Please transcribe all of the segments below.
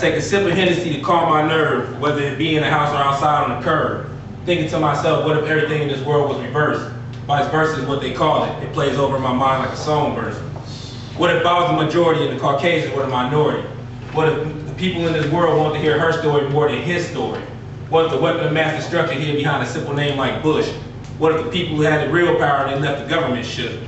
Take a sip of Hennessy to calm my nerve, whether it be in the house or outside on the curb. Thinking to myself, what if everything in this world was reversed? Vice versa is what they call it. It plays over in my mind like a song verse. What if I was the majority and the Caucasians were the minority? What if the people in this world want to hear her story more than his story? What if the weapon of mass destruction hid behind a simple name like Bush? What if the people who had the real power and they left the government shook?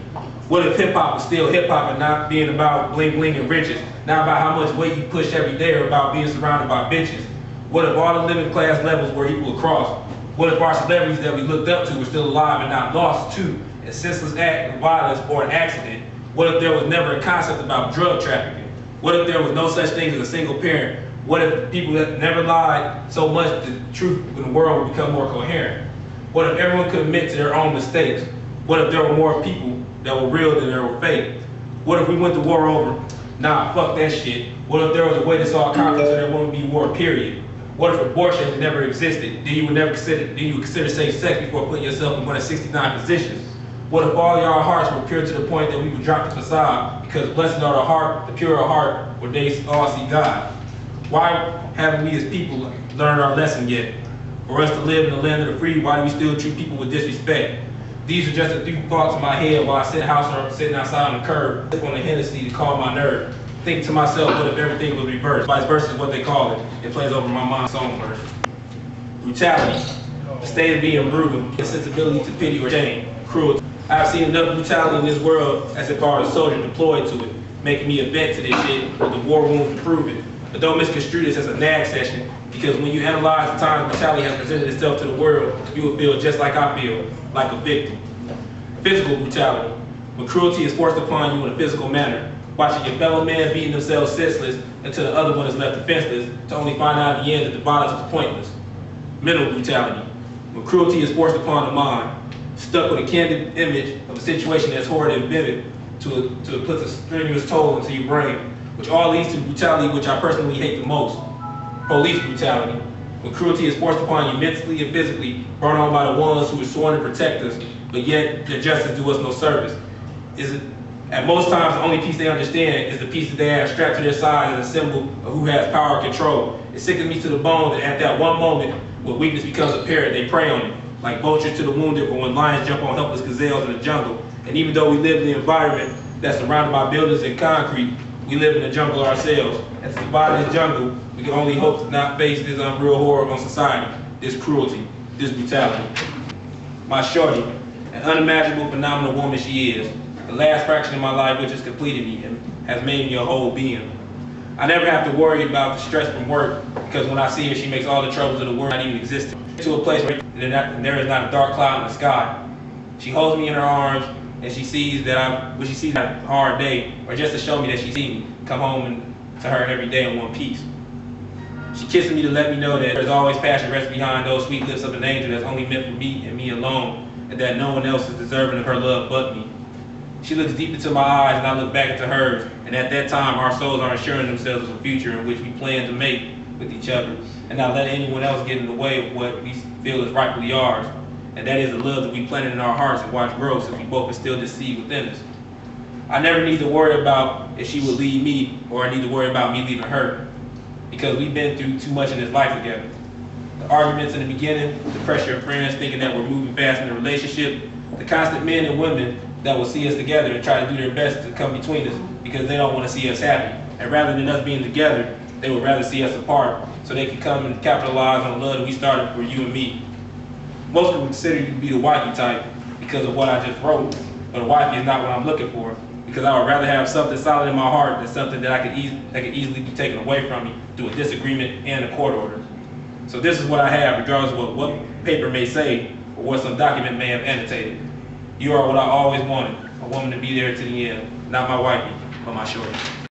What if hip-hop was still hip-hop and not being about bling-bling and riches? Not about how much weight you push every day or about being surrounded by bitches? What if all the living class levels were equal across? What if our celebrities that we looked up to were still alive and not lost to a senseless act of violence or an accident? What if there was never a concept about drug trafficking? What if there was no such thing as a single parent? What if people that never lied so much that the truth in the world would become more coherent? What if everyone could admit to their own mistakes? What if there were more people that were real than there were fake? What if we went to war over? Nah, fuck that shit. What if there was a way to solve conflict so there wouldn't be war, period? What if abortion never existed? Then you would consider safe sex before putting yourself in one of 69 positions? What if all y'all hearts were pure to the point that we would drop the facade because blessed are the heart, the pure heart, where they all see God? Why haven't we as people learned our lesson yet? For us to live in the land of the free, why do we still treat people with disrespect? These are just a few thoughts in my head while I sitting outside on the curb, sip on the Hennessy to calm my nerve. Think to myself, what if everything was reversed? Vice versa is what they call it. It plays over my mind song verse. Brutality, the state of being brutal, insensibility to pity or shame, cruelty. I've seen enough brutality in this world as if I were a soldier deployed to it, making me a vet to this shit with the war wounds to prove it. But don't misconstrue this as a nag session, because when you analyze the times brutality has presented itself to the world, you will feel just like I feel, like a victim. Physical brutality, when cruelty is forced upon you in a physical manner, watching your fellow man beating themselves senseless until the other one is left defenseless, to only find out at the end that the violence was pointless. Mental brutality, when cruelty is forced upon the mind, stuck with a candid image of a situation that's horrid and vivid, to put a strenuous toll into your brain, which all leads to brutality, which I personally hate the most. Police brutality, when cruelty is forced upon you mentally and physically, brought on by the ones who are sworn to protect us, but yet their justice do us no service. At most times, the only piece they understand is the piece that they have strapped to their side as a symbol of who has power and control. It sickens me to the bone that at that one moment, when weakness becomes apparent, they prey on it, like vultures to the wounded or when lions jump on helpless gazelles in the jungle. And even though we live in the environment that's surrounded by buildings and concrete, we live in the jungle ourselves. And to survive this jungle, we can only hope to not face this unreal horror on society, this cruelty, this brutality. My shorty, an unimaginable, phenomenal woman she is. The last fraction of my life which has completed me and has made me a whole being. I never have to worry about the stress from work because when I see her, she makes all the troubles of the world not even exist. To a place where there is not a dark cloud in the sky. She holds me in her arms and she sees that when she sees that hard day, or just to show me that she sees me, come home to her every day in one piece. She kisses me to let me know that there's always passion rests behind those sweet lips of an angel that's only meant for me and me alone, and that no one else is deserving of her love but me. She looks deep into my eyes and I look back into hers, and at that time our souls are assuring themselves of a future in which we plan to make with each other, and not let anyone else get in the way of what we feel is rightfully ours, and that is the love that we planted in our hearts and watch grow since we both instilled this seed within us. I never need to worry about if she would leave me, or I need to worry about me leaving her, because we've been through too much in this life together. The arguments in the beginning, the pressure of friends thinking that we're moving fast in the relationship, the constant men and women that will see us together and try to do their best to come between us because they don't want to see us happy. And rather than us being together, they would rather see us apart so they can come and capitalize on the love that we started for you and me. Most people consider you to be the wifey type because of what I just wrote, but a wifey is not what I'm looking for, because I would rather have something solid in my heart than something that could easily be taken away from me through a disagreement and a court order. So this is what I have, regardless of what paper may say or what some document may have annotated. You are what I always wanted, a woman to be there to the end, not my wifey, but my shorty.